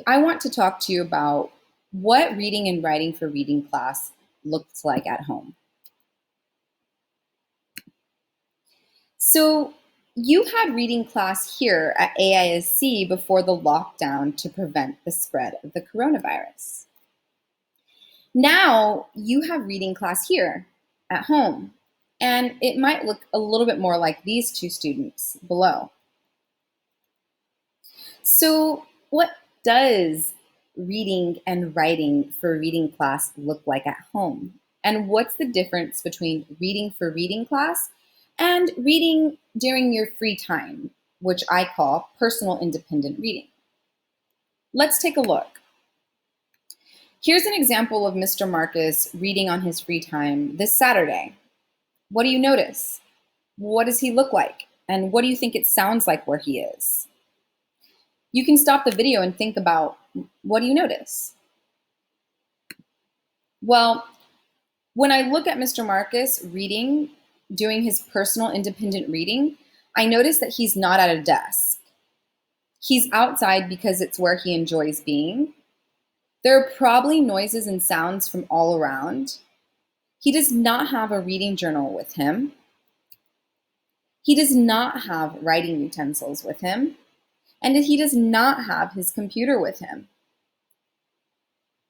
I want to talk to you about what reading and writing for reading class looks like at home. So, you had reading class here at AISC before the lockdown to prevent the spread of the coronavirus. Now, you have reading class here at home, and it might look a little bit more like these two students below. So, what does reading and writing for reading class look like at home? And what's the difference between reading for reading class and reading during your free time, which I call personal independent reading? Let's take a look. Here's an example of Mr. Marcus reading on his free time this Saturday. What do you notice? What does he look like? And what do you think it sounds like where he is? You can stop the video and think about, what do you notice? Well, when I look at Mr. Marcus reading, doing his personal independent reading, I notice that he's not at a desk. He's outside because it's where he enjoys being. There are probably noises and sounds from all around. He does not have a reading journal with him. He does not have writing utensils with him. And he does not have his computer with him.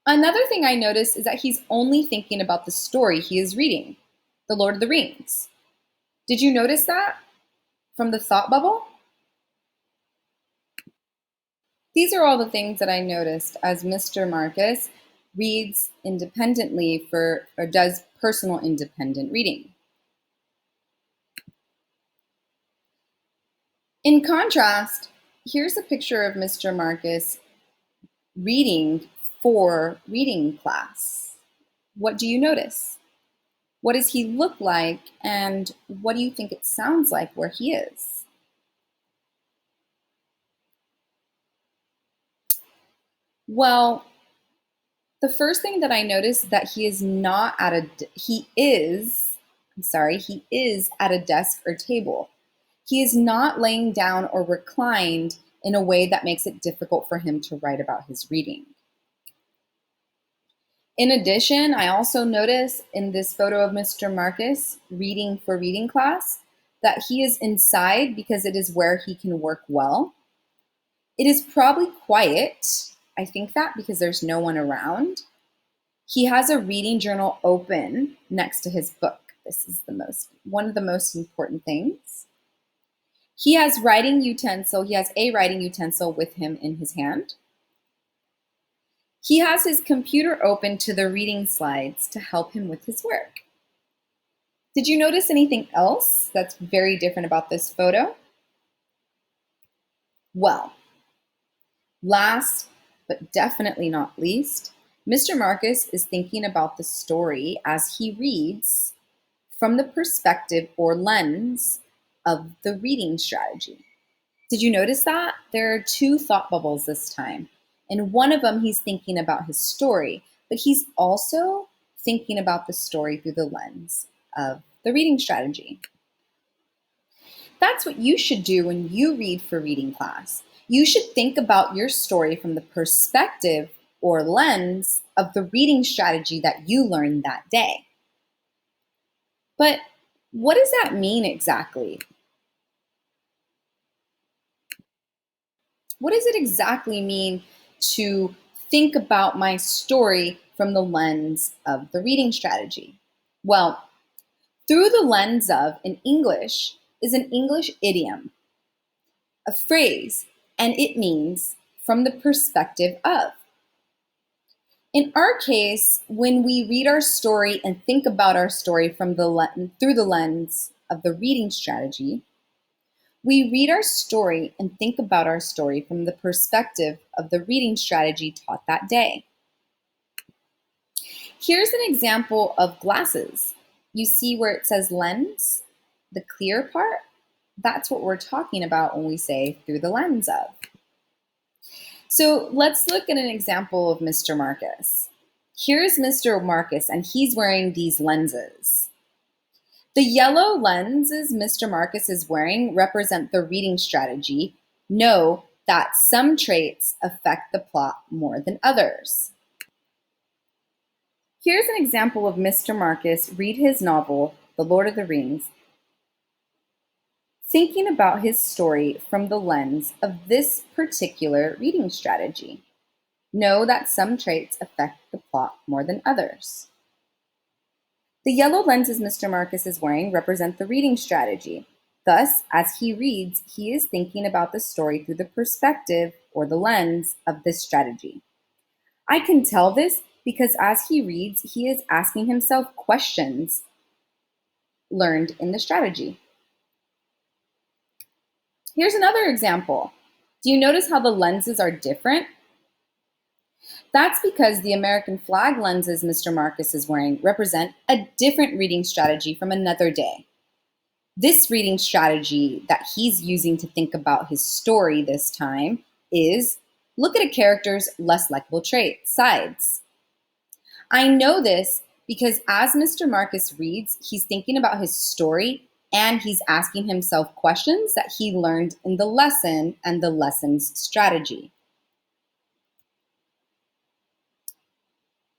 Another thing I notice is that he's only thinking about the story he is reading, The Lord of the Rings. Did you notice that from the thought bubble? These are all the things that I noticed as Mr. Marcus reads independently or does personal independent reading. In contrast, here's a picture of Mr. Marcus reading for reading class. What do you notice? What does he look like, and what do you think it sounds like where he is? Well, the first thing that I noticed is that he is at a desk or table. He is not laying down or reclined in a way that makes it difficult for him to write about his reading. In addition, I also notice in this photo of Mr. Marcus reading for reading class that he is inside because it is where he can work well. It is probably quiet. I think that because there's no one around. He has a reading journal open next to his book. This is one of the most important things. He has a writing utensil with him in his hand. He has his computer open to the reading slides to help him with his work. Did you notice anything else that's very different about this photo? Well, last but definitely not least, Mr. Marcus is thinking about the story as he reads from the perspective or lens of the reading strategy. Did you notice that? There are two thought bubbles this time. In one of them, he's thinking about his story, but he's also thinking about the story through the lens of the reading strategy. That's what you should do when you read for reading class. You should think about your story from the perspective or lens of the reading strategy that you learned that day. But what does that mean exactly? What does it exactly mean to think about my story from the lens of the reading strategy? Well, through the lens of in English is an English idiom, a phrase, and it means from the perspective of. In our case, when we read our story and think about our story through the lens of the reading strategy, we read our story and think about our story from the perspective of the reading strategy taught that day. Here's an example of glasses. You see where it says lens, the clear part? That's what we're talking about when we say through the lens of. So let's look at an example of Mr. Marcus. Here's Mr. Marcus, and he's wearing these lenses. The yellow lenses Mr. Marcus is wearing represent the reading strategy, know, that some traits affect the plot more than others. Here's an example of Mr. Marcus read his novel, The Lord of the Rings, thinking about his story from the lens of this particular reading strategy. Know that some traits affect the plot more than others. The yellow lenses Mr. Marcus is wearing represent the reading strategy. Thus, as he reads, he is thinking about the story through the perspective or the lens of this strategy. I can tell this because as he reads, he is asking himself questions learned in the strategy. Here's another example. Do you notice how the lenses are different? That's because the American flag lenses Mr. Marcus is wearing represent a different reading strategy from another day. This reading strategy that he's using to think about his story this time is look at a character's less likable trait, sides. I know this because as Mr. Marcus reads, he's thinking about his story and he's asking himself questions that he learned in the lesson and the lesson's strategy.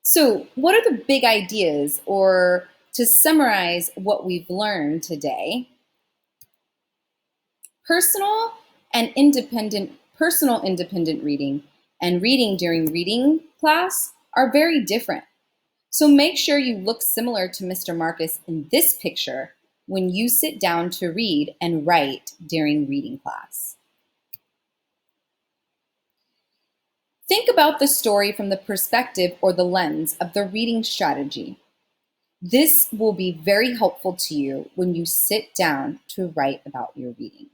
So, what are the big ideas, or to summarize what we've learned today? Personal independent reading and reading during reading class are very different. So make sure you look similar to Mr. Marcus in this picture when you sit down to read and write during reading class. Think about the story from the perspective or the lens of the reading strategy. This will be very helpful to you when you sit down to write about your reading.